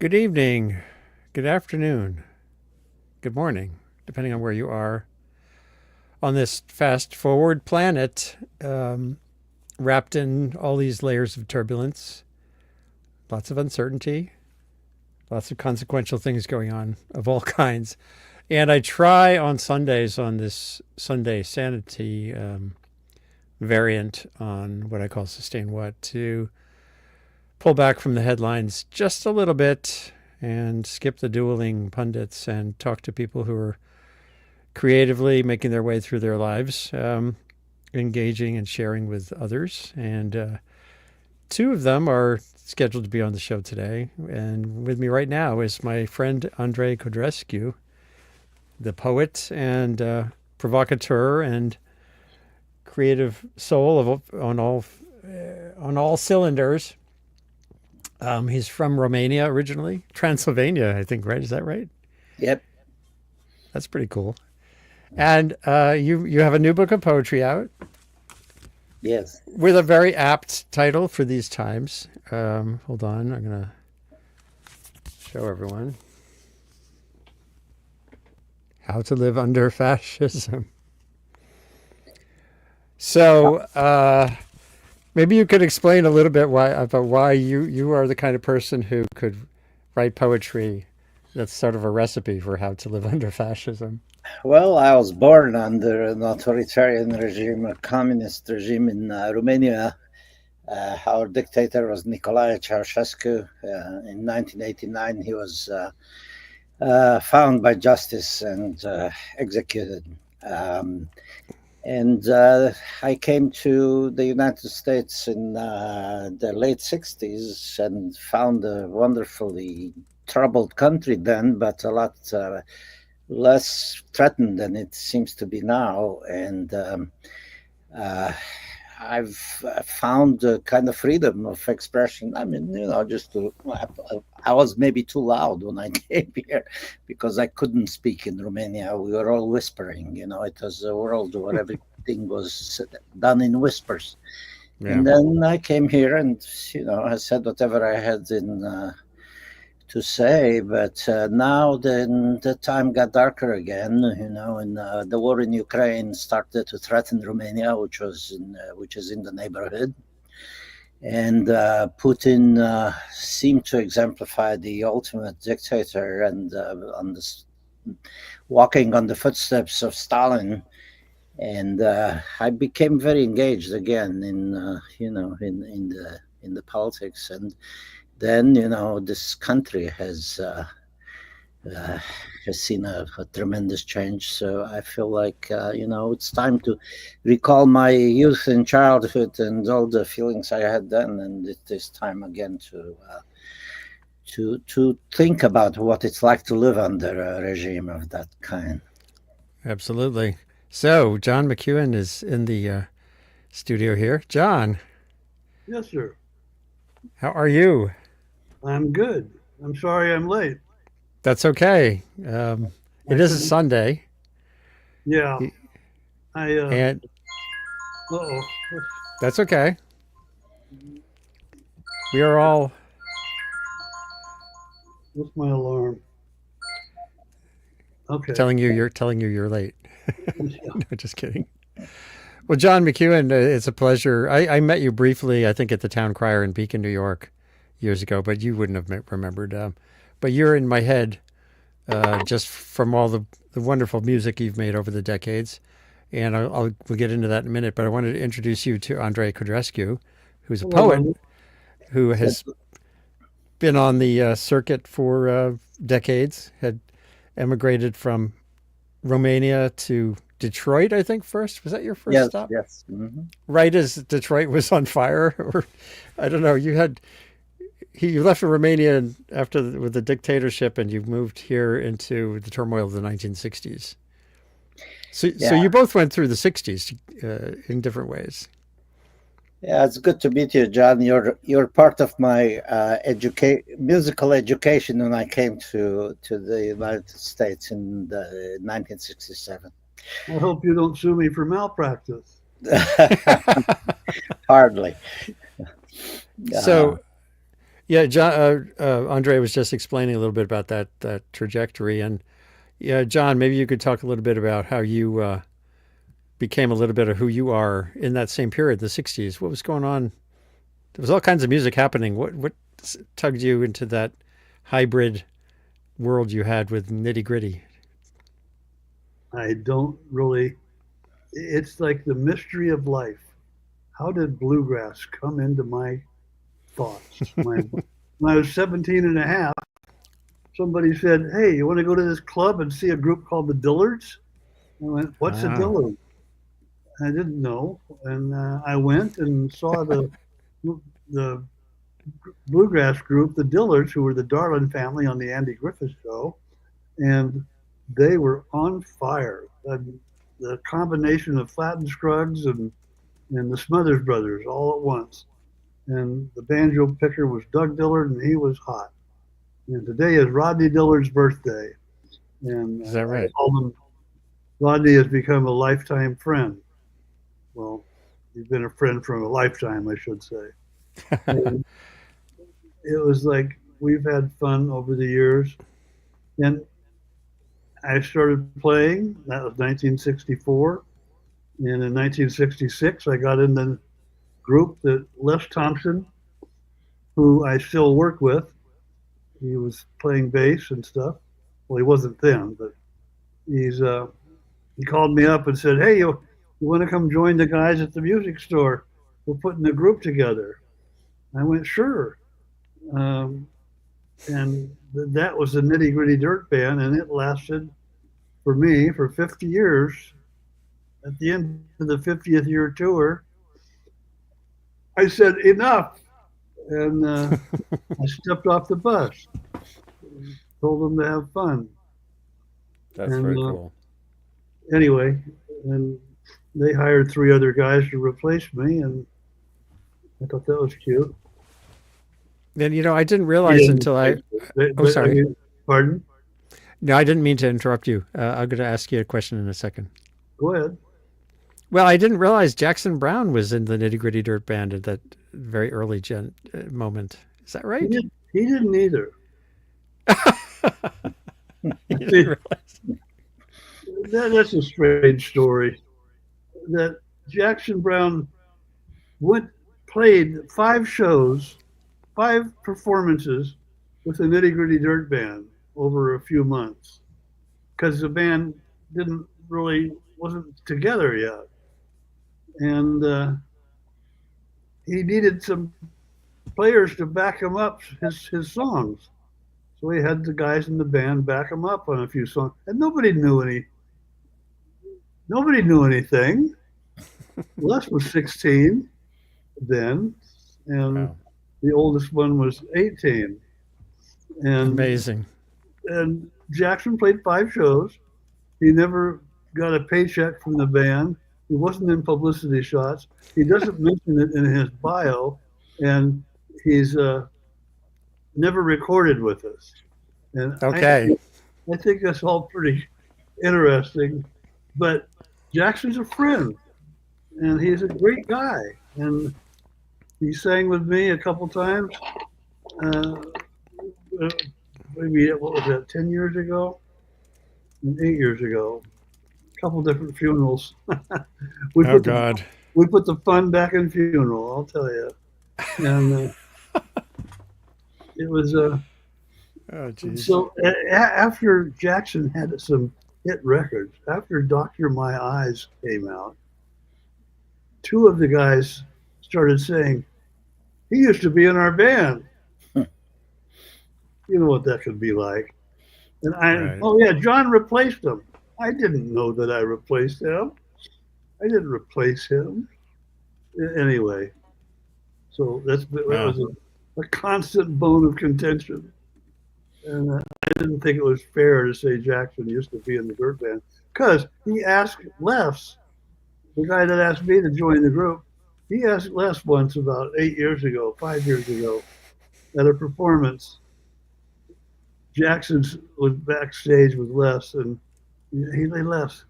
Good evening, good afternoon, good morning, depending on where you are on this fast forward planet, wrapped in all these layers of turbulence, lots of uncertainty, lots of consequential things going on of all kinds. And I try on Sundays, on this Sunday Sanity variant on what I call Sustain What, to pull back from the headlines just a little bit and skip the dueling pundits and talk to people who are creatively making their way through their lives, engaging and sharing with others. And two of them are scheduled to be on the show today. And with me right now is my friend Andrei Codrescu, the poet and provocateur and creative soul on all cylinders. He's from Romania originally, Transylvania, I think, right? Is that right? Yep. That's pretty cool. And you have a new book of poetry out Yes. with a very apt title for these times. Hold on, I'm gonna show everyone how to live under fascism. So maybe you could explain a little bit why you are the kind of person who could write poetry that's sort of a recipe for how to live under fascism. Well, I was born under an authoritarian regime, a communist regime in Romania. Our dictator was Nicolae Ceausescu. In 1989, he was found by justice and executed. Um, and I came to the United States in the late 60s and found a wonderfully troubled country then, but a lot less threatened than it seems to be now. And uh, I've found a kind of freedom of expression. I mean, I was maybe too loud when I came here because I couldn't speak in Romania. We were all whispering, it was a world where everything was done in whispers. Yeah, And then I came here and, I said whatever I had to say, but now then the time got darker again, and the war in Ukraine started to threaten Romania, which is in the neighborhood, and Putin seemed to exemplify the ultimate dictator and walking on the footsteps of Stalin. And I became very engaged again in the politics. And then this country uh, has seen a tremendous change. So I feel like it's time to recall my youth and childhood and all the feelings I had then, and it is time again to think about what it's like to live under a regime of that kind. absolutely. So John McEuen is in the studio here. John, Yes, sir. how are you? I'm good. I'm sorry I'm late. That's okay. I It is a couldn't. Sunday, Yeah. I. and Oh. that's okay. We are all What's my alarm? Okay. telling you you're late. Yeah. No, just kidding. Well, John McEuen, it's a pleasure. I met you briefly, I think, at the Town Crier in Beacon, New York, years ago, but you wouldn't have remembered. But you're in my head just from all the wonderful music you've made over the decades. And we'll get into that in a minute. But I wanted to introduce you to Andrei Codrescu, who's a poet Hello. who has been on the circuit for decades, had emigrated from Romania to Detroit, I think, first. Was that your first Yes, stop? yes. Hmm. Right as Detroit was on fire? Or I don't know. You left Romania with the dictatorship and you moved here into the turmoil of the 1960s. So Yeah. you both went through the 60s in different ways. Yeah, it's good to meet you, John. You're part of my musical education when I came to the United States in 1967. I hope you don't sue me for malpractice. Hardly. Uh, So Yeah, John, Andre was just explaining a little bit about that trajectory, and yeah, John, maybe you could talk a little bit about how you became a little bit of who you are in that same period, the '60s. What was going on? There was all kinds of music happening. What tugged you into that hybrid world you had with Nitty Gritty? I don't really, it's like the mystery of life. How did bluegrass come into my thoughts? When I was 17 and a half, somebody said, "Hey, you want to go to this club and see a group called the Dillards?" I went, "What's a Ah, Dillard?" I didn't know. And I went and saw the bluegrass group, the Dillards, who were the Darlin family on the Andy Griffith Show, and they were on fire. And the combination of Flatt and Scruggs and the Smothers Brothers all at once. And the banjo picker was Doug Dillard, and he was hot. And today is Rodney Dillard's birthday, and is that I right? told him Rodney has become a lifetime friend. Well, he's been a friend from a lifetime, I should say. And it was like we've had fun over the years. And I started playing, that was 1964. And in 1966, I got in the group that Les Thompson, who I still work with, he was playing bass and stuff. Well, he wasn't then, but he called me up and said, "Hey, you want to come join the guys at the music store? We're putting a group together." I went, "Sure." Um, and that was the Nitty Gritty Dirt Band, and it lasted for me for 50 years. At the end of the 50th year tour, I said, "Enough," and I stepped off the bus, told them to have fun. That's And very cool. anyway, and they hired three other guys to replace me, and I thought that was cute. And I didn't He realize didn't until I. replace me, Oh, but I sorry. mean, pardon? No, I didn't mean to interrupt you. I'm going to ask you a question in a second. Go ahead. Well, I didn't realize Jackson Brown was in the Nitty Gritty Dirt Band at that very early moment. Is that He right? didn't. He didn't either. You didn't realize. That's a strange story. That Jackson Brown went played 5 shows, 5 performances with the Nitty Gritty Dirt Band over a few months because the band didn't really wasn't together yet, and he needed some players to back him up his songs. So he had the guys in the band back him up on a few songs, and nobody knew anything. Les was 16 then, and Wow. the oldest one was 18. And Amazing. Jackson played 5 shows. He never got a paycheck from the band. He wasn't in publicity shots. He doesn't mention it in his bio, and he's never recorded with us. And Okay. I think that's all pretty interesting. But Jackson's a friend, and he's a great guy. And he sang with me a couple times. Uh, Maybe what was that? 10 years ago, and 8 years ago. A couple different funerals. we Oh put the God. we put the fun back in funeral. I'll tell you. And it was Oh jeez. so after Jackson had some hit records, after Doctor My Eyes came out, 2 of the guys started saying, "He used to be in our band." You know what that could be like. And Right. oh yeah, John replaced him. I didn't know that I replaced him. I didn't replace him. Anyway, so that Wow. was a constant bone of contention. And I didn't think it was fair to say Jackson used to be in the Dirt Band because he asked Les, the guy that asked me to join the group, he asked Les once about 8 years ago, 5 years ago, at a performance. Jackson was backstage with Les, and he said, "Les,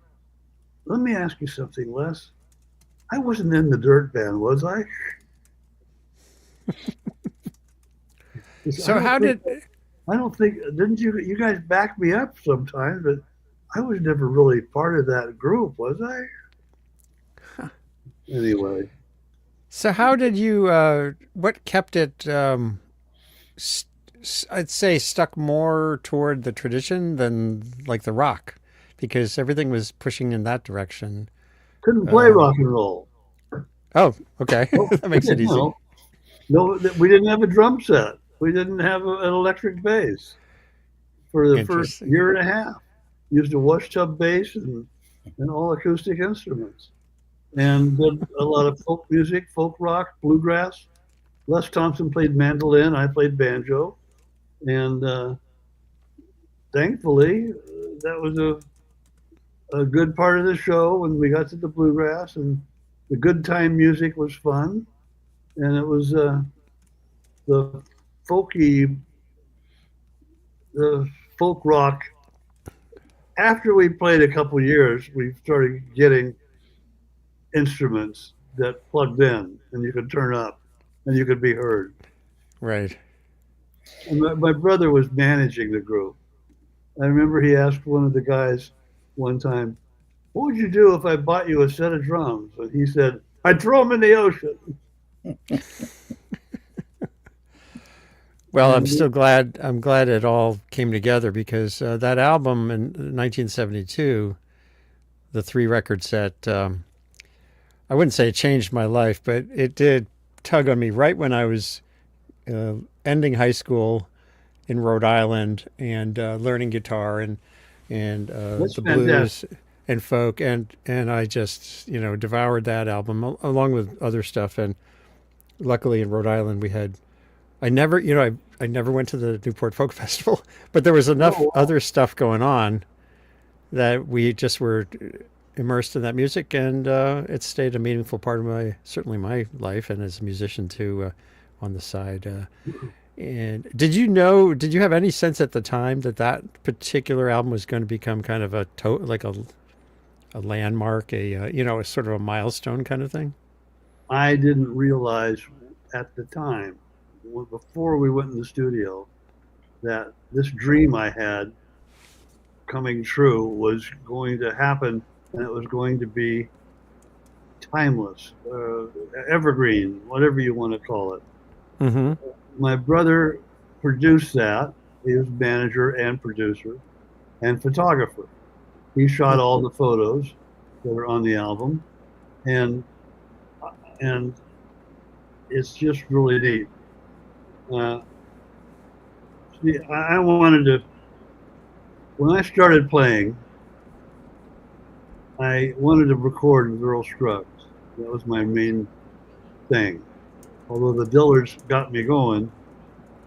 let me ask you something, Les. I wasn't in the Dirt Band, was I?" So how did? I don't think, didn't you guys back me up sometimes, but I was never really part of that group, was I? Anyway, So how did you? What kept it? I'd say stuck more toward the tradition than like the rock, because everything was pushing in that direction. couldn't play Um, rock and roll. oh, okay, No, that makes it easy. no, we didn't have a drum set. We didn't have an electric bass for the first Interesting. year and a half. Used a wash tub bass and all acoustic instruments. And did a lot of folk music, folk rock, bluegrass. Les Thompson played mandolin. I played banjo. And thankfully, that was a good part of the show when we got to the bluegrass. And the good time music was fun. And it was the folky, the folk rock. After we played a couple years, we started getting instruments that plugged in and you could turn up and you could be heard. Right. And my brother was managing the group. I remember he asked one of the guys one time, "What would you do if I bought you a set of drums?" And he said, "I'd throw them in the ocean." Well, I'm still glad. I'm glad it all came together because that album in 1972, the 3 record set. I wouldn't say it changed my life, but it did tug on me right when I was ending high school in Rhode Island and learning guitar and That's the blues fantastic. and folk, and I just devoured that album along with other stuff. And luckily in Rhode Island we had. I never, I never went to the Newport Folk Festival, but there was enough Oh, wow. other stuff going on that we just were immersed in that music, and it stayed a meaningful part of certainly my life, and as a musician too, on the side. And did you have any sense at the time that that particular album was going to become kind of like a landmark, a sort of a milestone kind of thing? I didn't realize at the time, before we went in the studio, that this dream I had coming true was going to happen and it was going to be timeless, evergreen, whatever you want to call it. Mm-hmm. My brother produced that. He was manager and producer and photographer. He shot all the photos that are on the album, and and it's just really neat. See, I wanted to. When I started playing, I wanted to record with Earl Scruggs. That was my main thing. Although the Dillards got me going,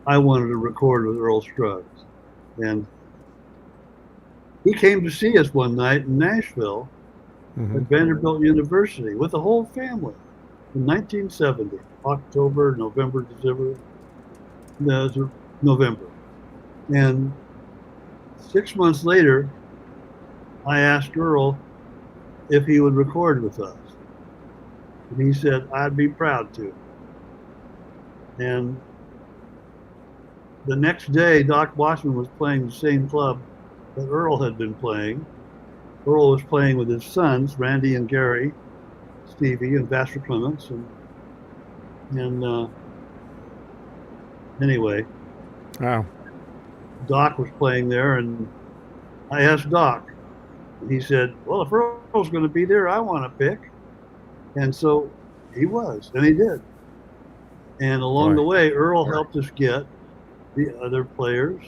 I wanted to record with Earl Scruggs. And he came to see us one night in Nashville Mm-hmm. at Vanderbilt University with the whole family in 1970, October, November, December, no, it was November. And 6 months later, I asked Earl if he would record with us. And he said, "I'd be proud to." And the next day, Doc Bossman was playing the same club that Earl had been playing. Earl was playing with his sons, Randy and Gary, Stevie, and Vassar Clements. And anyway, Wow. Doc was playing there, and I asked Doc. And he said, "Well, if Earl's going to be there, I want to pick." And so he was, and he did. And along Boy. the way, Earl helped us get the other players.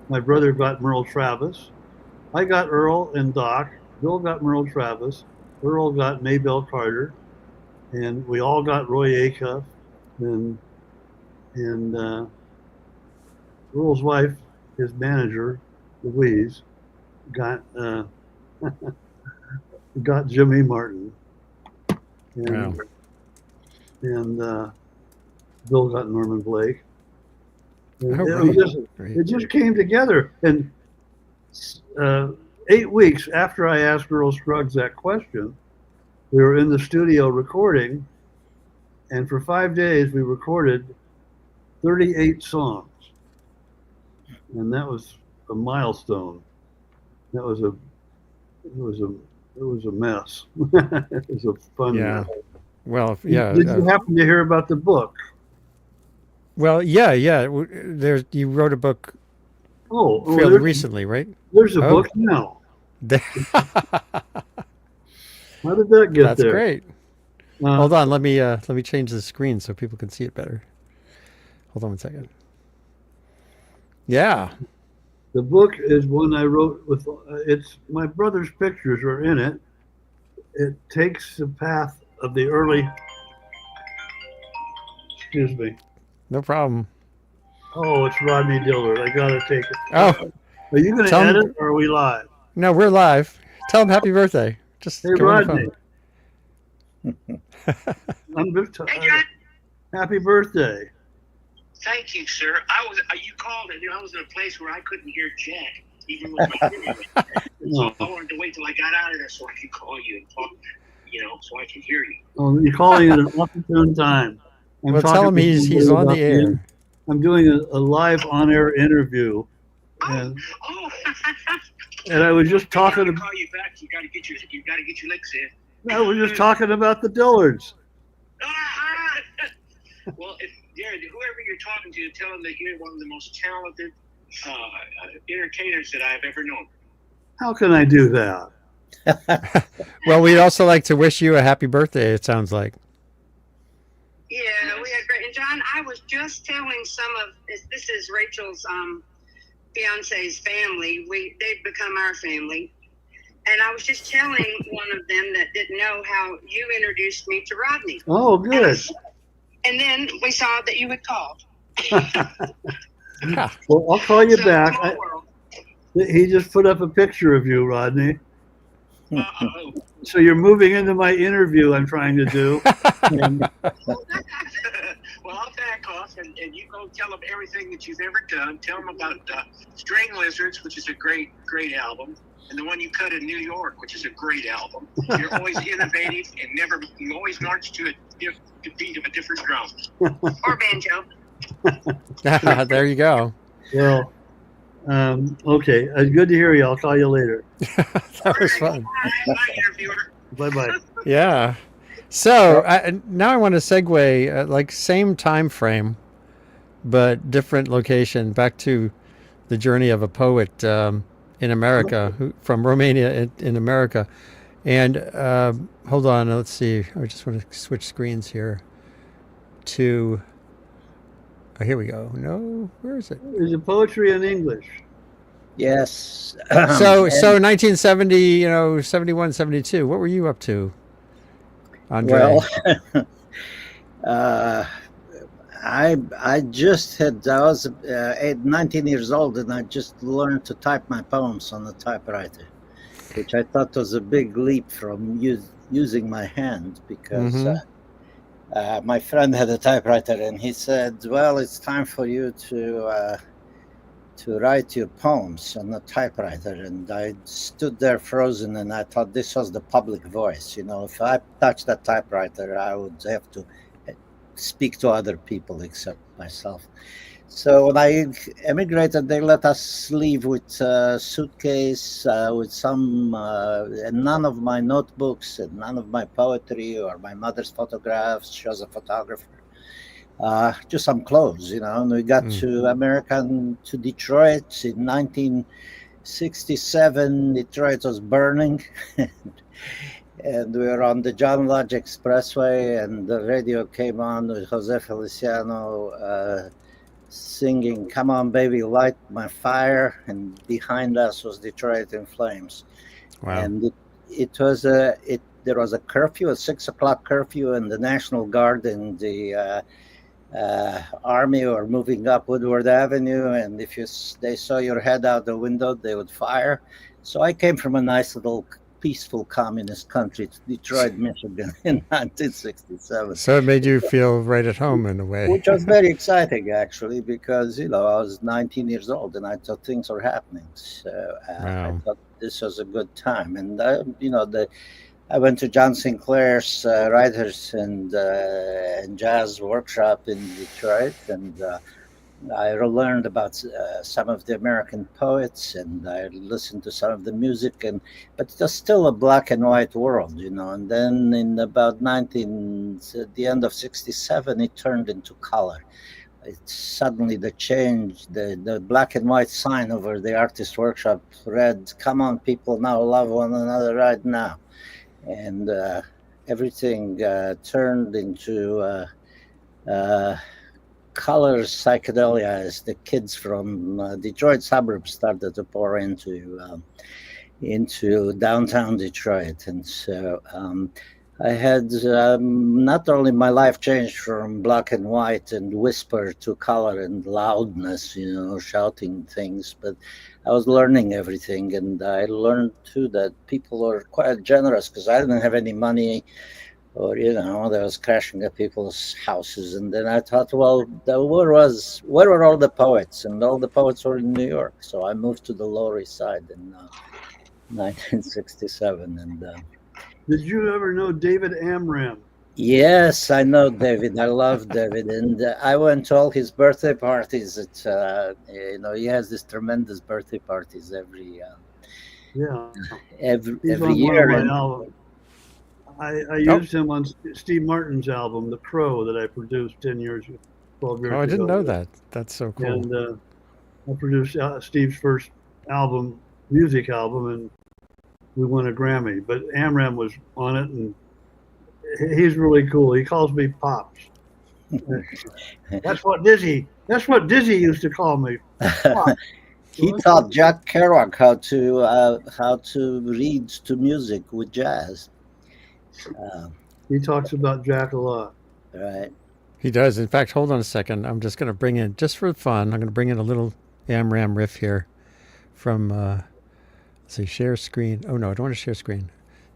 My brother got Merle Travis. I got Earl and Doc. Bill got Merle Travis. Earl got Maybelle Carter. And we all got Roy Acuff. And Earl's wife, his manager, Louise, got got Jimmy Martin. And, Wow. and Bill got Norman Blake. And Oh, it right. just came together. And 8 weeks after I asked Earl Scruggs that question, we were in the studio recording, and for 5 days we recorded 38 songs. and that was a milestone. That was a it was a mess. It was a fun Yeah. mess. Well, yeah. Did you happen to hear about the book? Well, yeah. There's you wrote a book Oh, fairly recently, right? there's a Oh. book now. How did that get That's there? great. Hold on, let me change the screen so people can see it better. Hold on one second. Yeah. The book is one I wrote with. It's my brother's pictures are in it. It takes the path of the early. Excuse me. No problem. Oh, it's Rodney Dillard. I gotta take it. Oh, Are you going to Tell him- edit or are we live? no, we're live. Tell him happy birthday. Just Hey, go on the Rodney. I'm just, Hey, John. happy birthday. Thank you, sir. You called and I was in a place where I couldn't hear Jack, even with my hearing aid. So I wanted to wait till I got out of there so I could call you and talk, so I could hear you. Oh, you're calling at an opportune time. I'm Well, tell talking him to he's somebody on about the air. I'm doing a live on-air interview, and, Oh, and I was just talking. to call you back. You got to get your licks in. I was just talking about the Dillards. Well, whoever you're talking to, tell them that you're one of the most talented entertainers that I've ever known. How can I do that? Well, we'd also like to wish you a happy birthday, it sounds like. Yeah, we had great. And John, I was just telling this is Rachel's fiance's family. They've become our family. And I was just telling one of them that didn't know how you introduced me to Rodney. Oh, good. And then we saw that you had called. Well, I'll call you So, back. small world. He just put up a picture of you, Rodney. Uh-oh. So you're moving into my interview I'm trying to do. And Well, I'll back off and you go tell them everything that you've ever done. Tell them about String Lizards, which is a great, great album, and the one you cut in New York, which is a great album. You're always innovative and you always march to the beat of a different drum. Or banjo. There you go. well, okay. Good to hear you. I'll call you later. That was fun. Bye, interviewer. Bye-bye. Yeah. So now I want to segue, like same time frame, but different location, back to the journey of a poet in America, from Romania in America. And hold on, let's see. I just want to switch screens here to. Oh, here we go. No, where is it? Is it poetry in English? Yes. So 1970, 71, 72. What were you up to, Andrei? Well, I was 19 years old, and I just learned to type my poems on the typewriter, which I thought was a big leap from using my hand, because my friend had a typewriter, and he said, "Well, it's time for you to write your poems on the typewriter." And I stood there frozen, and I thought this was the public voice. If I touched that typewriter, I would have to speak to other people except myself. So when I emigrated, they let us leave with a suitcase with some, and none of my notebooks and none of my poetry or my mother's photographs. She was a photographer. Just some clothes, and we got to America, to Detroit in 1967. Detroit was burning. And we were on the John Lodge Expressway, and the radio came on with Jose Feliciano singing "Come On Baby, Light My Fire," and behind us was Detroit in flames. Wow. And there was a curfew, a 6:00 curfew, and the National Guard and the Army were moving up Woodward Avenue, and if they saw your head out the window, they would fire. So I came from a nice little peaceful communist country to Detroit, Michigan in 1967. So it made you feel right at home in a way. Which was very exciting, actually, because, I was 19 years old and I thought things were happening. So I thought this was a good time. And, I went to John Sinclair's Writers and Jazz Workshop in Detroit, and I learned about some of the American poets, and I listened to some of the music, but it was still a black and white world, you know. And then in about at the end of '67, it turned into color. It suddenly the black and white sign over the artist workshop read, "Come on, people, now love one another right now," and everything turned into color psychedelia as the kids from Detroit suburbs started to pour into downtown Detroit. And so I had not only my life changed from black and white and whisper to color and loudness, you know, shouting things, but I was learning everything. And I learned too that people are quite generous, because I didn't have any money, or, you know, there was crashing at people's houses. And then I thought, well, where were all the poets? And all the poets were in New York. So I moved to the Lower East Side in 1967. And Did you ever know David Amram? yes, I know David. I love David. And I went to all his birthday parties. You know, he has these tremendous birthday parties every He's every on year. one of my albums. I used him on Steve Martin's album, The Crow, that I produced 12 years ago. Oh, I didn't know that. That's so cool. And I produced Steve's first music album, and we won a Grammy. But Amram was on it, and he's really cool. He calls me Pops. That's what Dizzy used to call me. Pops. He taught Jack Kerouac how to read to music with jazz. He talks about Jack a lot. Right. He does. In fact, hold on a second. I'm just going to bring in, just for fun, I'm going to bring in a little Amram riff here from, let's see, share screen. Oh, no, I don't want to share screen.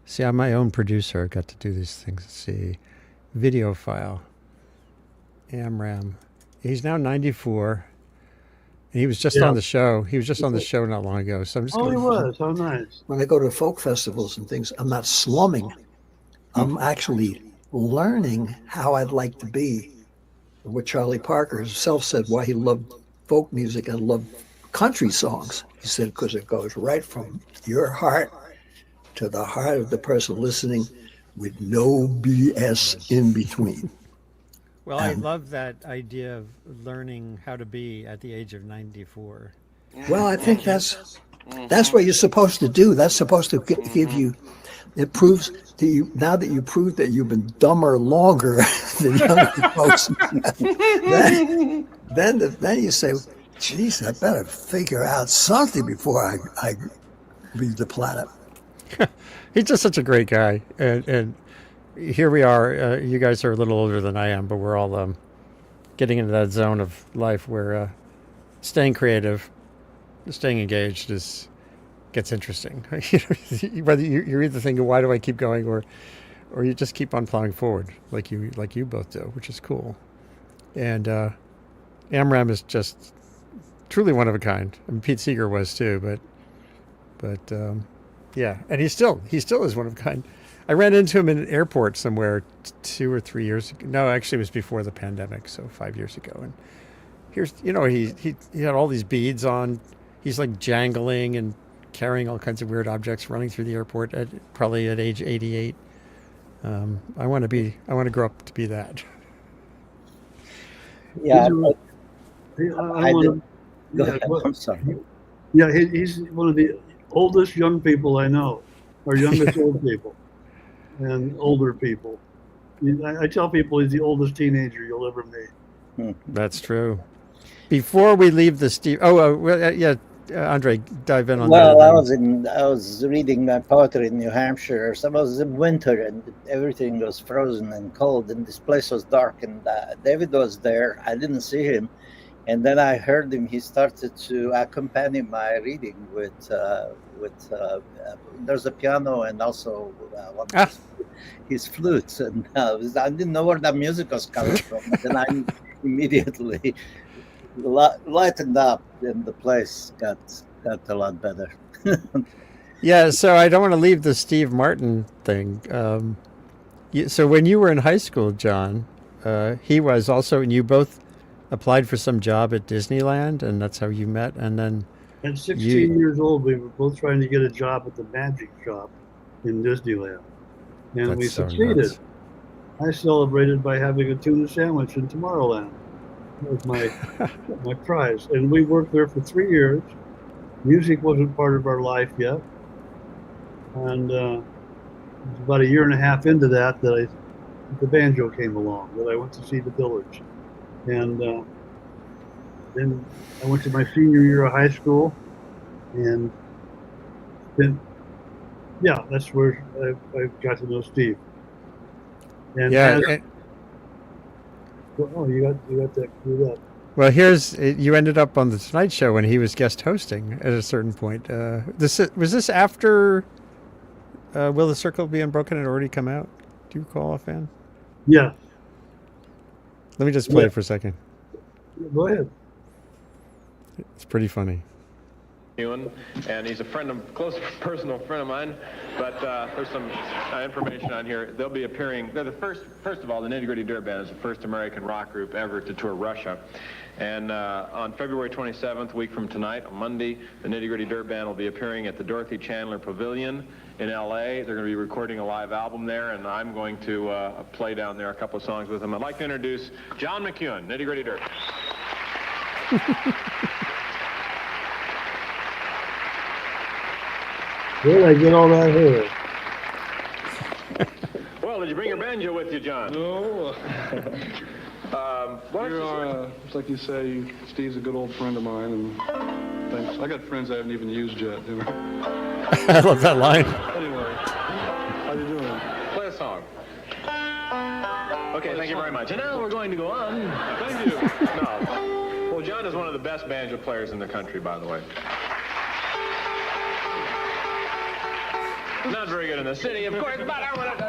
See, I'm my own producer. I've got to do these things. Let's see. Video file. Amram. He's now 94. And he was just on the show. He was just on the show not long ago. So I'm just he was. How nice. When I go to folk festivals and things, I'm not slumming. I'm actually learning how I'd like to be. What Charlie Parker himself said, why he loved folk music and loved country songs. He said, because it goes right from your heart to the heart of the person listening with no BS in between. Well, I love that idea of learning how to be at the age of 94. Well, I think that's what you're supposed to do. That's supposed to give you, it proves to you, now that you prove that you've been dumber longer than younger folks, then you say, geez, I better figure out something before I leave the planet. He's just such a great guy. And here we are. You guys are a little older than I am, but we're all getting into that zone of life where staying creative, staying engaged gets interesting. Whether you're either thinking, why do I keep going, or you just keep on plowing forward like you both do, which is cool. And Amram is just truly one of a kind. I mean, Pete Seeger was too, but yeah, and he still is one of a kind. I ran into him in an airport somewhere 2 or 3 years ago. No, actually it was before the pandemic, so 5 years ago. And here's, he had all these beads on. He's like jangling and carrying all kinds of weird objects, running through the airport probably at age 88. I want to grow up to be that. Yeah. I'm sorry. Yeah, he's one of the oldest young people I know, or youngest old people, and older people. I tell people he's the oldest teenager you'll ever meet. That's true. Before we leave the Steve, Andrei, dive in on that. Well, I was reading my poetry in New Hampshire. So it was in winter, and everything was frozen and cold, and this place was dark. And David was there. I didn't see him, and then I heard him. He started to accompany my reading with there's a piano and also his flutes, and I didn't know where that music was coming from. Then I immediately lightened up, and the place got a lot better. Yeah, so I don't want to leave the Steve Martin thing. So when you were in high school, John, he was also, and you both applied for some job at Disneyland, and that's how you met. And then At 16 you, years old, we were both trying to get a job at the magic shop in Disneyland, and we that's so succeeded. nuts. I celebrated by having a tuna sandwich in Tomorrowland. That was my prize. And we worked there for 3 years. Music wasn't part of our life yet. And it was about a year and a half into that the banjo came along, that I went to see the Village. And then I went to my senior year of high school. And then, yeah, that's where I got to know Steve. And Yeah. oh, you got that screwed up. Well, you ended up on the Tonight Show when he was guest hosting at a certain point. Was this after Will the Circle Be Unbroken had already come out? Do you recall offhand? Yeah. Let me just play it for a second. Go ahead. It's pretty funny. And he's a close personal friend of mine, but there's some information on here. They'll be appearing, they're the first of all, the Nitty Gritty Dirt Band is the first American rock group ever to tour Russia. And on February 27th, a week from tonight, on Monday, the Nitty Gritty Dirt Band will be appearing at the Dorothy Chandler Pavilion in LA. They're going to be recording a live album there, and I'm going to play down there a couple of songs with them. I'd like to introduce John McEuen, Nitty Gritty Dirt. Where did I get all that hair? Well, did you bring your banjo with you, John? No. It's like you say, Steve's a good old friend of mine, and thanks. I got friends I haven't even used yet. You know? I love that line. Anyway, how you doing? Play a song. Okay, thank you very much. And now we're going to go on. Thank you. No. Well, John is one of the best banjo players in the country, by the way. Not very good in the city, of course, but I want to...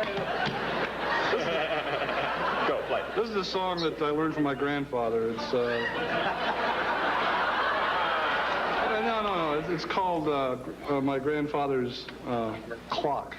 Go, play. This is a song that I learned from my grandfather. It's no. It's called my grandfather's clock.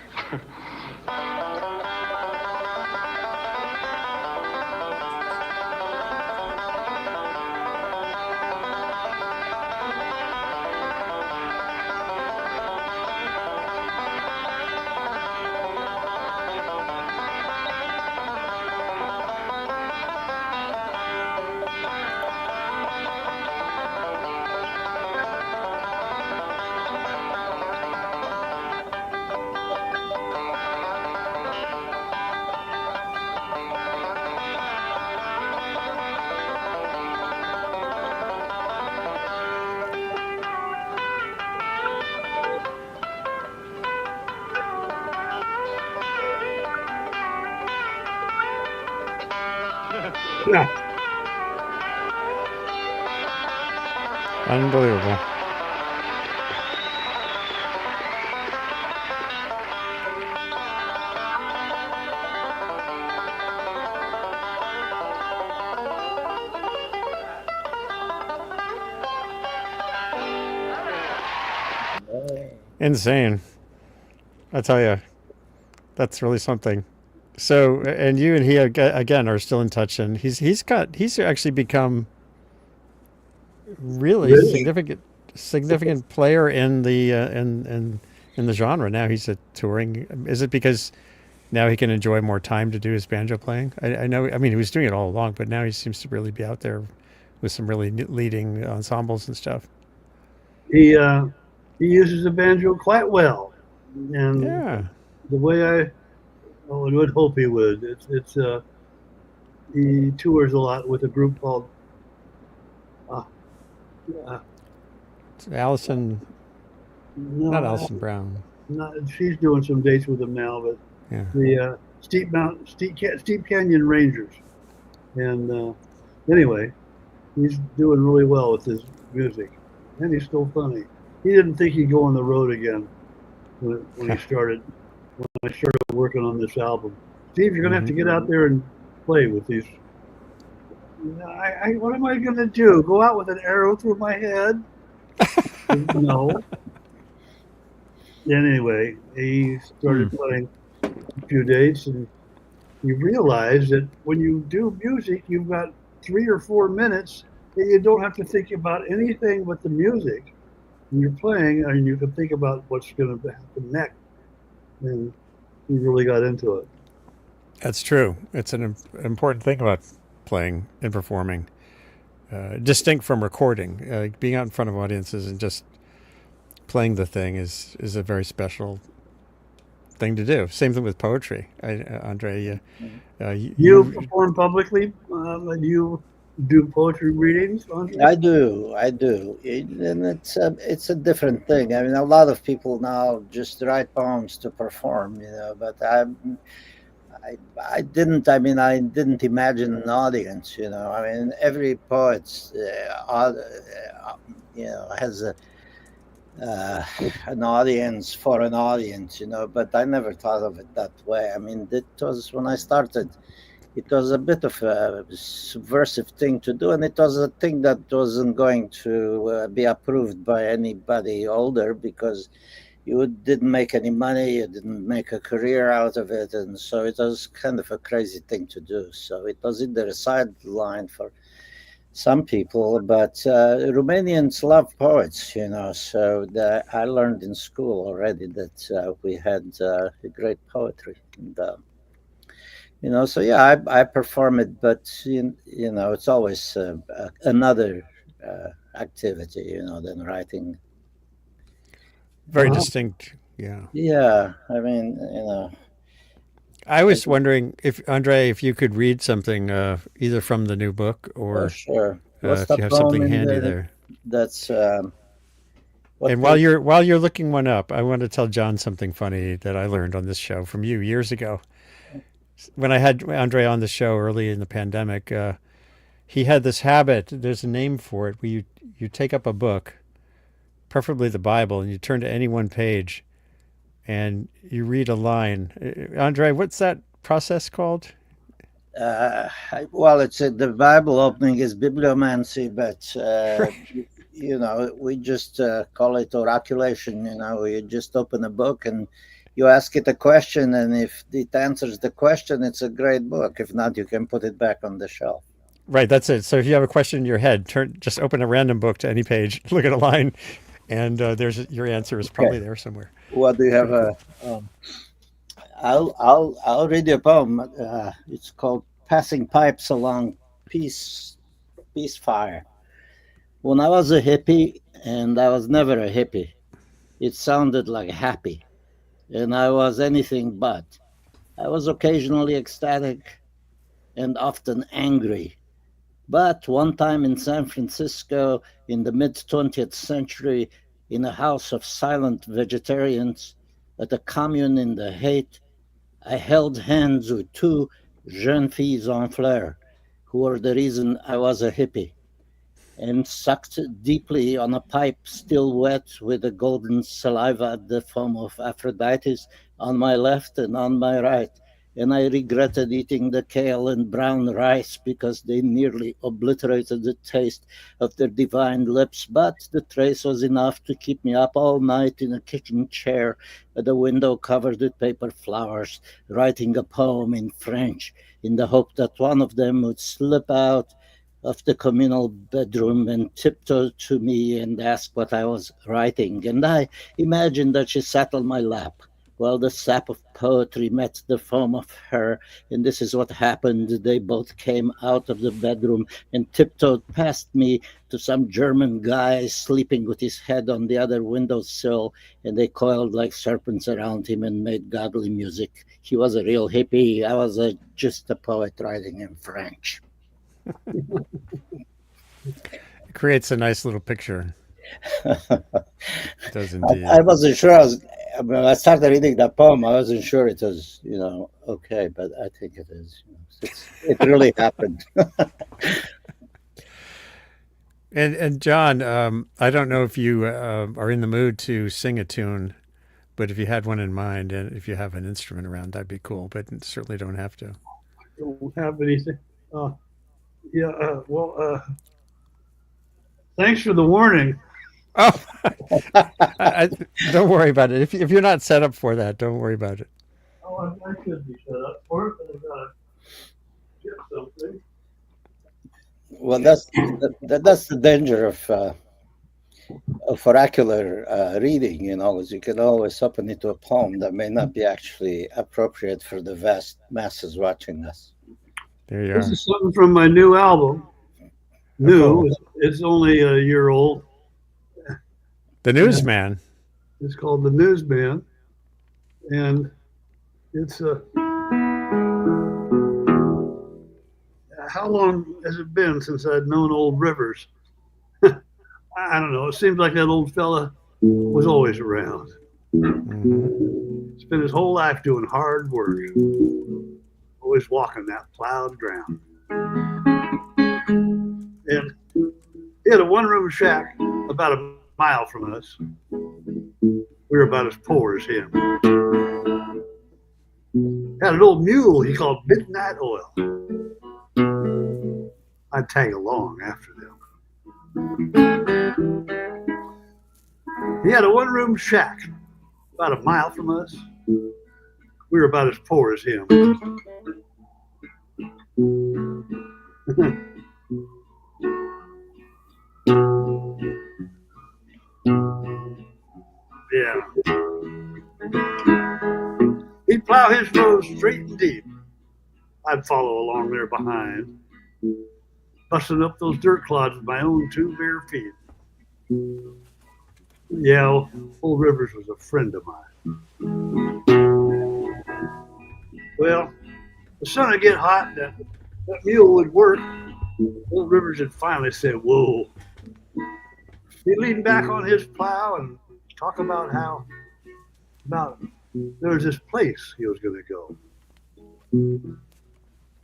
Yeah. Unbelievable. Insane. I tell you, that's really something. So, and you and he again are still in touch, and he's actually become really significant player in the in the genre. Now he's a touring. Is it because now he can enjoy more time to do his banjo playing? I know. I mean, he was doing it all along, but now he seems to really be out there with some really leading ensembles and stuff. He uses the banjo quite well, and Yeah. the way I would hope he would. He tours a lot with a group called It's Allison, no, not Allison Brown. she's doing some dates with him now, but Yeah. the Steep Canyon Rangers. And anyway, he's doing really well with his music, and he's still funny. He didn't think he'd go on the road again when I started working on this album. Steve, you're gonna have to get out there and play with these. What am I gonna do? Go out with an arrow through my head? No. Anyway, he started playing a few dates, and you realize that when you do music, you've got 3 or 4 minutes that you don't have to think about anything but the music. And you're playing, and you can think about what's going to happen next. And you really got into it. That's true. It's an important thing about playing and performing, distinct from recording. Being out in front of audiences and just playing the thing is a very special thing to do. Same thing with poetry. Andrei, you perform publicly? You do poetry readings, Andrei? I do, and it's a different thing. I mean, a lot of people now just write poems to perform, but I didn't. I mean, I didn't imagine an audience. I mean, every poet, has an audience for an audience. But I never thought of it that way. I mean, it was when I started. It was a bit of a subversive thing to do, and it was a thing that wasn't going to be approved by anybody older because you didn't make any money, you didn't make a career out of it, and so it was kind of a crazy thing to do. So it was either a sideline for some people, but Romanians love poets, so I learned in school already that we had great poetry. And, so yeah, I perform it, but it's always another activity, than writing. Very distinct. Yeah. Yeah, I mean, I was wondering Andrei, if you could read something either from the new book or sure. if you have something handy there. That's. And while you're looking one up, I want to tell John something funny that I learned on this show from you years ago. When I had Andrei on the show early in the pandemic, he had this habit. There's a name for it, where you take up a book, preferably the Bible, and you turn to any one page, and you read a line. Andrei, what's that process called? Well, it's the Bible opening is bibliomancy, but we just call it oraculation. You just open a book and you ask it a question, and if it answers the question, it's a great book. If not, you can put it back on the shelf. Right, that's it. So if you have a question in your head, just open a random book to any page, look at a line, and your answer is probably there somewhere. What do you have? I'll read you a poem. It's called "Passing Pipes Along Peace Fire." When I was a hippie, and I was never a hippie, it sounded like happy. And I was anything but. I was occasionally ecstatic and often angry. But one time in San Francisco in the mid-20th century, in a house of silent vegetarians at a commune in the Haight, I held hands with two jeunes filles en fleurs, who were the reason I was a hippie, and sucked deeply on a pipe still wet with the golden saliva, the foam of Aphrodite, on my left and on my right. And I regretted eating the kale and brown rice because they nearly obliterated the taste of their divine lips. But the trace was enough to keep me up all night in a kitchen chair at a window covered with paper flowers, writing a poem in French in the hope that one of them would slip out of the communal bedroom and tiptoe to me and ask what I was writing. And I imagined that she sat on my lap while the sap of poetry met the foam of her. And this is what happened. They both came out of the bedroom and tiptoed past me to some German guy sleeping with his head on the other windowsill, and they coiled like serpents around him and made godly music. He was a real hippie. I was just a poet writing in French. It creates a nice little picture. It does indeed. I wasn't sure. When I started reading that poem, I wasn't sure it was, okay, but I think it is. It really happened. And John, I don't know if you are in the mood to sing a tune, but if you had one in mind, and if you have an instrument around, that'd be cool. But certainly don't have to. I don't have anything. Thanks for the warning. Oh, don't worry about it. If you're not set up for that, don't worry about it. Oh, I could be set up for it, but I gotta get something. Well, that's the danger of oracular reading, is you can always open it to a poem that may not be actually appropriate for the vast masses watching us. There you This are. is something from my new album. cool. It's only a year old. The Newsman. It's called The Newsman, and it's how long has it been since I'd known old Rivers? I don't know. It seems like that old fella was always around. Mhm. Spent his whole life doing hard work, always walking that plowed ground. And he had a one-room shack about a mile from us. We were about as poor as him. Had an old mule he called Midnight Oil. I'd tag along after them. He had a one-room shack about a mile from us. We were about as poor as him. Yeah. He'd plow his road straight and deep. I'd follow along there behind, busting up those dirt clods with my own two bare feet. Yeah, old Rivers was a friend of mine. Well, the sun would get hot, and that mule would work. Old Rivers had finally said, "Whoa." He'd lean back on his plow and talk about there was this place he was going to go.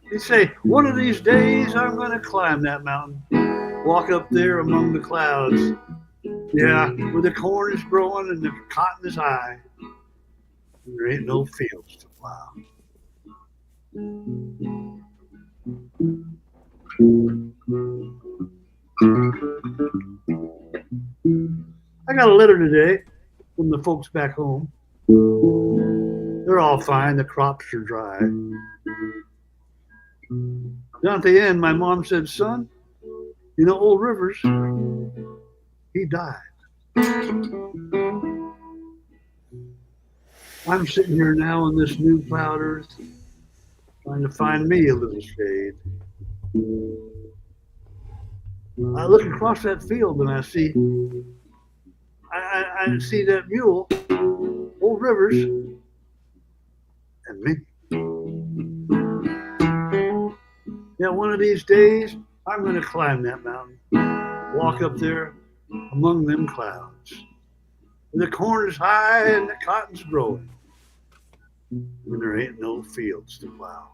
He'd say, "One of these days I'm going to climb that mountain, walk up there among the clouds. Yeah, where the corn is growing and the cotton is high, and there ain't no fields to plow." I got a letter today from the folks back home. They're all fine. The crops are dry. Down at the end, my mom said, "Son, old Rivers, he died." I'm sitting here now in this new plowed earth, trying to find me a little shade. I look across that field and I see that mule, old Rivers, and me. Yeah, one of these days I'm going to climb that mountain, walk up there among them clouds. The corn is high and the cotton's growing, and there ain't no fields to plow.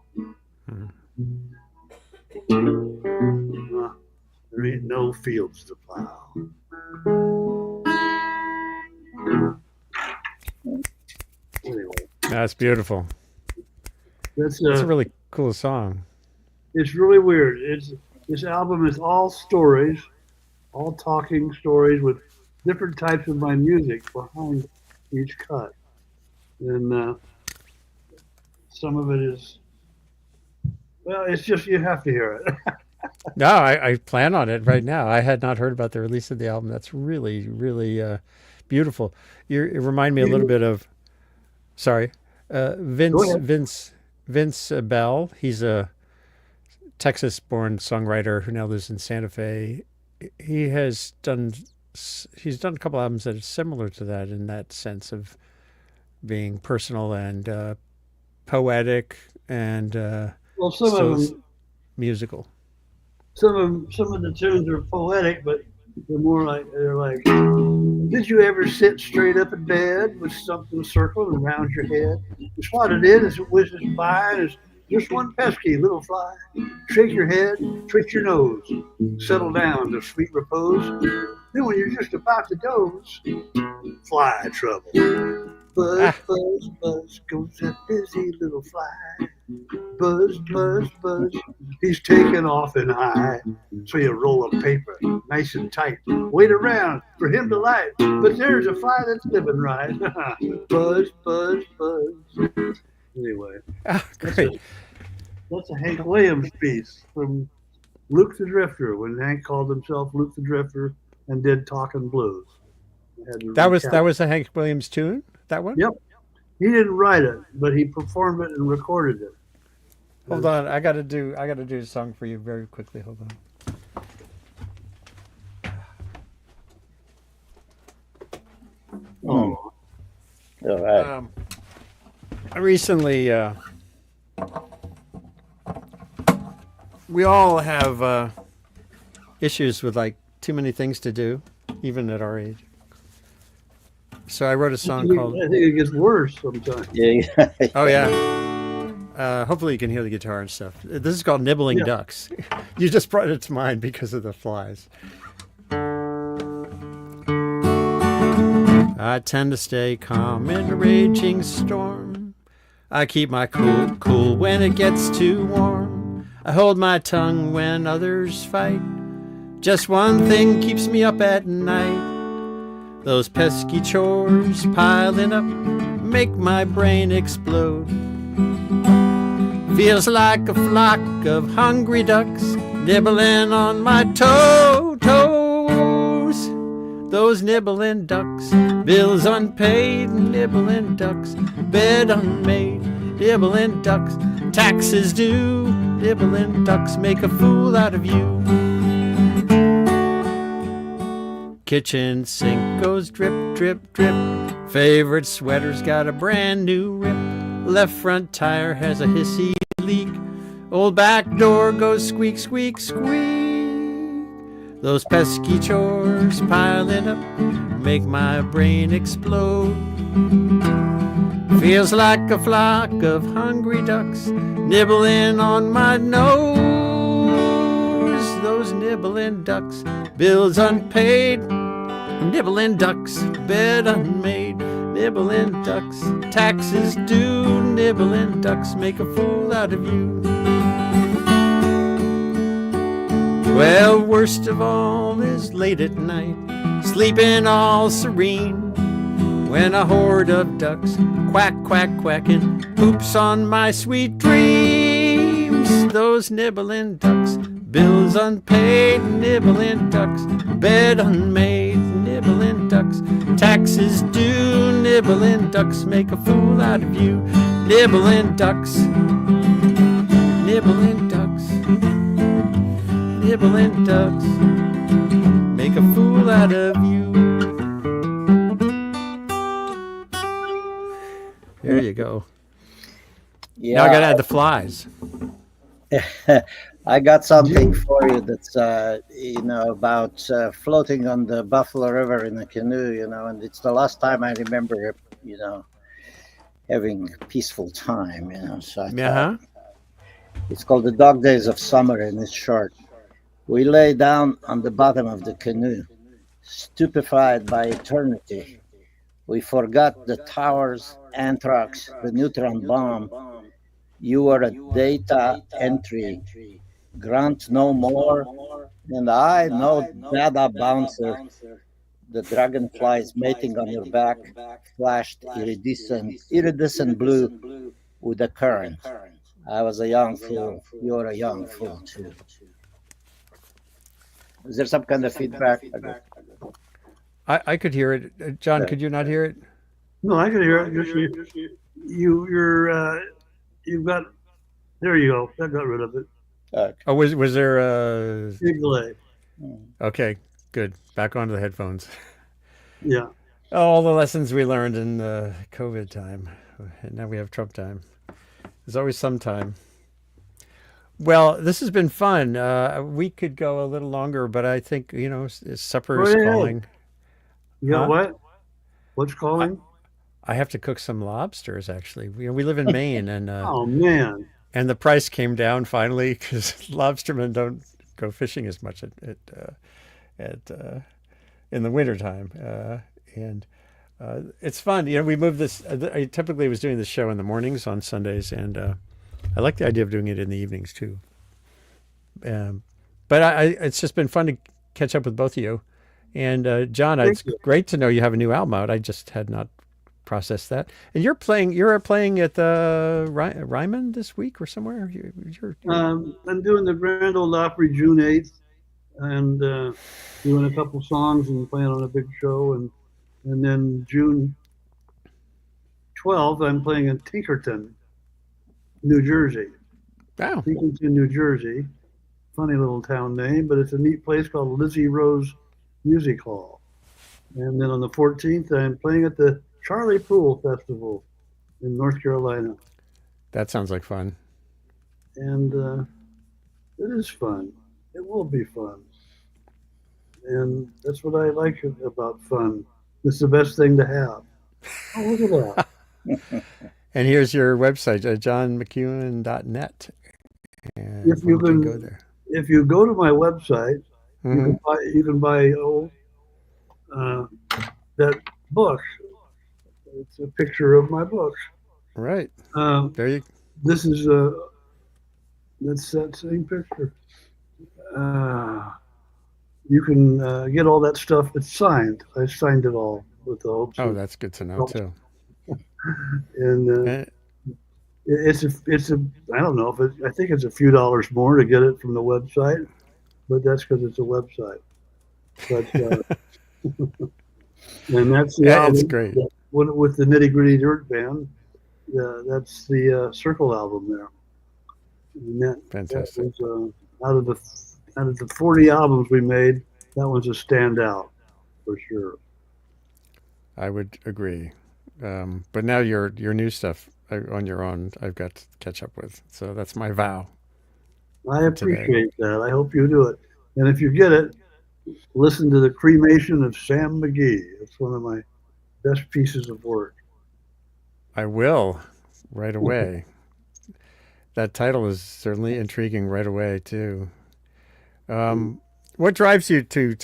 There ain't no fields to plow. Anyway, That's beautiful. that's It's a really cool song. it's really weird. This album is all stories, all talking stories with different types of my music behind each cut, and some of it is, well, it's just you have to hear it. No, I plan on it right now. I had not heard about the release of the album. That's really, really beautiful. It remind me a little bit of, sorry, Go Vince ahead. Vince Bell. He's a Texas-born songwriter who now lives in Santa Fe. He's done a couple albums that are similar to that in that sense of being personal and poetic and Well, some of still them, musical. some of the tunes are poetic, but they're like, did you ever sit straight up in bed with something circling around your head? It's what it is. It whizzes by and it's just one pesky little fly. Shake your head, twitch your nose, settle down to sweet repose. Then when you're just about to doze, fly trouble. Buzz, buzz, buzz, goes that busy little fly. Buzz, buzz, buzz, he's taking off and high. So you roll a paper nice and tight. Wait around for him to light. But there's a fly that's living right. Buzz, buzz, buzz. Anyway, Ah, that's great. a Hank Williams piece from Luke the Drifter, when Hank called himself Luke the Drifter and did Talkin' Blues. That was a Hank Williams tune, that one? Yep. He didn't write it, but he performed it and recorded it. Hold on, I gotta do a song for you very quickly. Hold on. Oh. All right. I recently, we all have issues with like too many things to do, even at our age. So I wrote a song called. I think it gets worse sometimes. Yeah. Oh yeah. Hopefully you can hear the guitar and stuff. This is called Nibbling Ducks. You just brought it to mind because of the flies. I tend to stay calm in a raging storm. I keep my cool when it gets too warm. I hold my tongue when others fight. Just one thing keeps me up at night. Those pesky chores piling up make my brain explode. Feels like a flock of hungry ducks nibbling on my toes. Those nibbling ducks, bills unpaid, nibbling ducks, bed unmade, nibbling ducks, taxes due, nibbling ducks make a fool out of you. Kitchen sink goes drip, drip, drip. Favorite sweater's got a brand new rip. Left front tire has a hissy leak. Old back door goes squeak, squeak, squeak. Those pesky chores piling up make my brain explode. Feels like a flock of hungry ducks nibbling on my nose. Those nibbling ducks, bills unpaid, nibbling ducks, bed unmade, nibbling ducks, taxes due, nibbling ducks make a fool out of you. Well, worst of all is late at night, sleeping all serene, when a horde of ducks quack, quack, quacking poops on my sweet dreams. Those nibbling ducks, bills unpaid, nibbling ducks, bed unmade, nibbling ducks, taxes due, nibbling ducks make a fool out of you. Nibbling ducks, nibbling ducks, nibbling ducks make a fool out of you. There you go. Yeah. Now I gotta add the flies. I got something for you that's, about floating on the Buffalo River in a canoe, and it's the last time I remember, having a peaceful time, So I thought, it's called The Dog Days of Summer, and it's short. We lay down on the bottom of the canoe, stupefied by eternity. We forgot the towers, anthrax, the neutron bomb. You were a data entry. Grant no more, and I no data bouncer. The dragonflies mating on your back flashed iridescent blue with the current. I was a young fool. You're a young fool too. Is there some kind of feedback? I could hear it. John, could you not hear it? No, I can hear it. Just you've got. There you go. That got rid of it. Oh, was there a Big delay. Okay, good. Back onto the headphones. Yeah. All the lessons we learned in the COVID time. And now we have Trump time. There's always some time. Well, this has been fun. We could go a little longer, but I think, supper is calling. You know what? What's calling? I have to cook some lobsters, actually. We live in Maine, and oh man! And the price came down finally because lobstermen don't go fishing as much in the wintertime. And it's fun. We moved this. I typically was doing this show in the mornings on Sundays, and I like the idea of doing it in the evenings too. But it's just been fun to catch up with both of you. And John, it's great to know you have a new album out. I just had not process that. And you're playing at the Ryman this week or somewhere. I'm doing the Grand Ole Opry June 8th, and doing a couple songs and playing on a big show, and then June 12th I'm playing in Tinkerton, New Jersey. Wow. Tinkerton, New Jersey. Funny little town name, but it's a neat place called Lizzie Rose Music Hall. And then on the 14th, I'm playing at the Charlie Poole Festival in North Carolina. That sounds like fun. And it is fun. It will be fun. And that's what I like about fun. It's the best thing to have. Oh, look at that. And here's your website, johnmceuen.net. And If you can go there. If you go to my website, you can buy that book. It's a picture of my book. Right. There you. This is that's that same picture. You can get all that stuff. It's signed. I signed it all with the hopes. Oh, that's good to know too. And it's a I don't know if I think it's a few dollars more to get it from the website, but that's because it's a website. But and that's the album. It's great. With the Nitty Gritty Dirt Band. That's the Circle album there. And fantastic. That was, out of the 40 albums we made, that one's a standout for sure. I would agree. But now your new stuff on your own, I've got to catch up with. So that's my vow. I appreciate that. I hope you do it. And if you get it, listen to The Cremation of Sam McGee. It's one of my best pieces of work. I will right away. That title is certainly intriguing right away too. What drives you to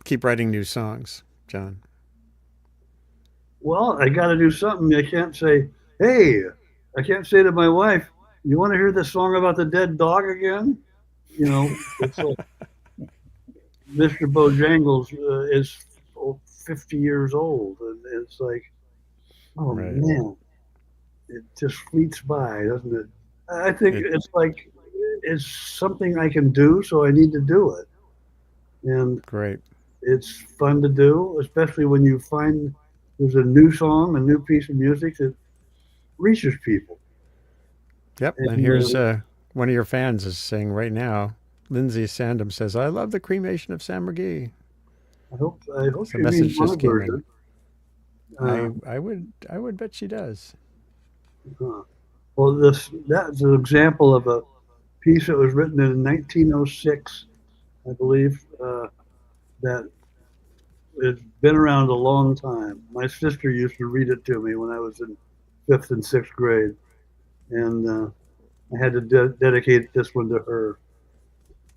keep writing new songs, John? Well, I got to do something. I can't say to my wife, "You want to hear this song about the dead dog again?" You know, it's like Mr. Bojangles is 50 years old, and it's like, oh man, it just fleets by, doesn't it? I think it's like it's something I can do, so I need to do it. And great, it's fun to do, especially when you find there's a new song, a new piece of music that reaches people. Yep, and here's one of your fans is saying right now, Lindsay Sandham says, "I love The Cremation of Sam McGee." I hope the message just came in. I would bet she does. Well, that's an example of a piece that was written in 1906, I believe, that has been around a long time. My sister used to read it to me when I was in 5th and 6th grade, and I had to dedicate this one to her.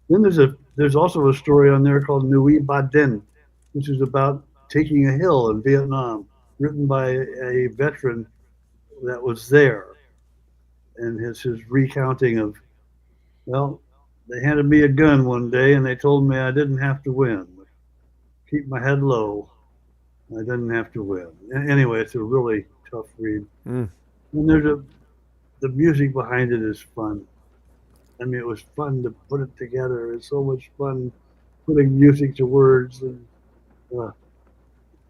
Then there's also a story on there called Nui Ba Din, which is about taking a hill in Vietnam, written by a veteran that was there. And his recounting of, well, they handed me a gun one day and they told me I didn't have to win. Keep my head low. I didn't have to win. Anyway, it's a really tough read. And the music behind it is fun. I mean, it was fun to put it together. It's so much fun putting music to words, and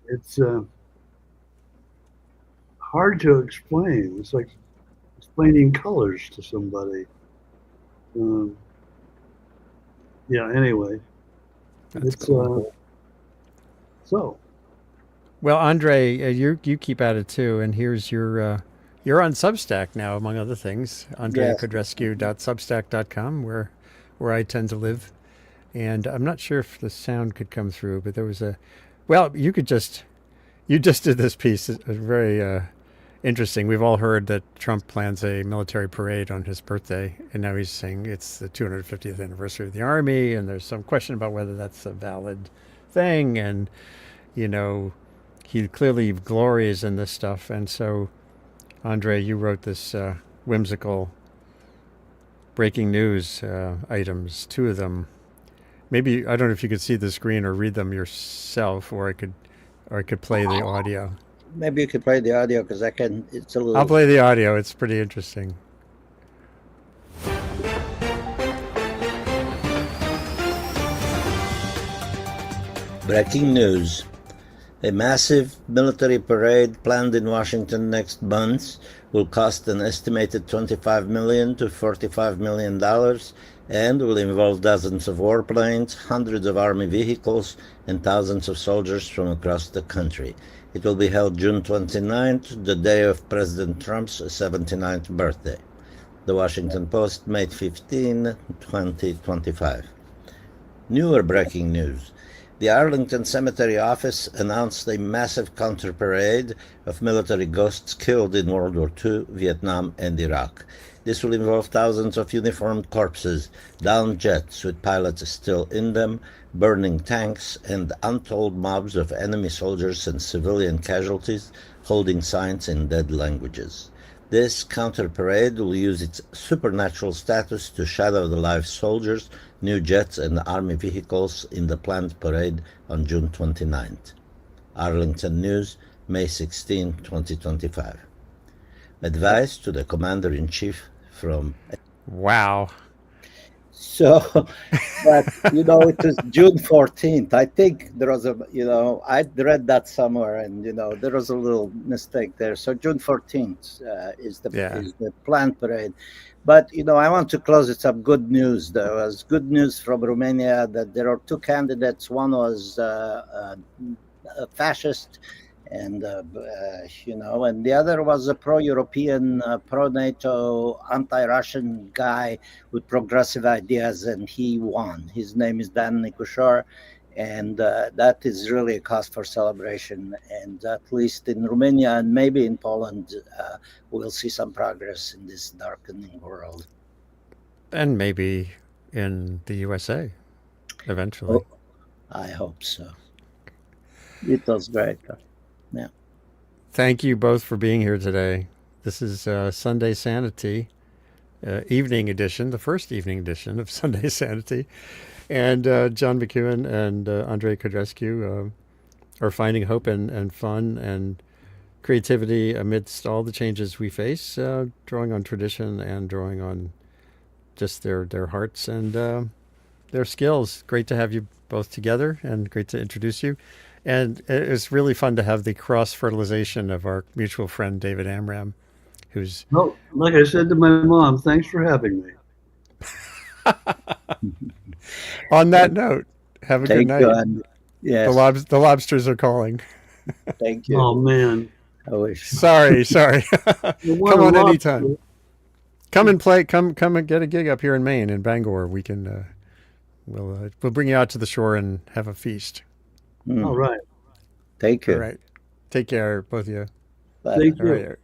it's hard to explain. It's like explaining colors to somebody. Anyway, that's cool. So. Well, Andrei, you keep at it too, and here's your you're on Substack now, among other things. AndreiCodrescu.substack.com, where I tend to live. And I'm not sure if the sound could come through, but there was you just did this piece. It was very interesting. We've all heard that Trump plans a military parade on his birthday, and now he's saying it's the 250th anniversary of the Army, and there's some question about whether that's a valid thing. And, you know, he clearly glories in this stuff. And so, Andrei, you wrote this whimsical breaking news items, 2 of them. Maybe, I don't know if you could see the screen or read them yourself, or I could play the audio. maybe you could play the audio because I can. It's a little. I'll play the audio. It's pretty interesting. Breaking news. A massive military parade planned in Washington next month will cost an estimated $25 million to $45 million and will involve dozens of warplanes, hundreds of Army vehicles, and thousands of soldiers from across the country. It will be held June 29th, the day of President Trump's 79th birthday. The Washington Post, May 15, 2025. Newer breaking news. The Arlington Cemetery Office announced a massive counter-parade of military ghosts killed in World War II, Vietnam, and Iraq. This will involve thousands of uniformed corpses, downed jets with pilots still in them, burning tanks, and untold mobs of enemy soldiers and civilian casualties holding signs in dead languages. This counter-parade will use its supernatural status to shadow the live soldiers, new jets, and Army vehicles in the planned parade on June 29th. Arlington News, May 16, 2025. Advice to the Commander-in-Chief from... Wow. So, but, it was June 14th. I think there was I read that somewhere and, there was a little mistake there. So June 14th is the planned parade. But, I want to close with some good news. There was good news from Romania that there are two candidates. One was a fascist, and and the other was a pro-European, pro-NATO, anti-Russian guy with progressive ideas, and he won. His name is Dan Nikushar, and that is really a cause for celebration. And at least in Romania and maybe in Poland, we'll see some progress in this darkening world. And maybe in the USA eventually. Oh, I hope so. It was great. Yeah. Thank you both for being here today. This is Sunday Sanity, evening edition, the first evening edition of Sunday Sanity. And John McEuen and Andrei Codrescu are finding hope and fun and creativity amidst all the changes we face, drawing on tradition and drawing on just their hearts and their skills. Great to have you both together and great to introduce you. And it's really fun to have the cross-fertilization of our mutual friend, David Amram, who's... No, like I said to my mom, thanks for having me. On that note, have a good night. Yes. The lobsters are calling. Thank you. Oh, man. I wish. Sorry. Come on anytime. Come and play. Come and get a gig up here in Maine, in Bangor. We can... We'll bring you out to the shore and have a feast. All right. Take care. All right. Take care, both of you. Bye. Thank you. All right.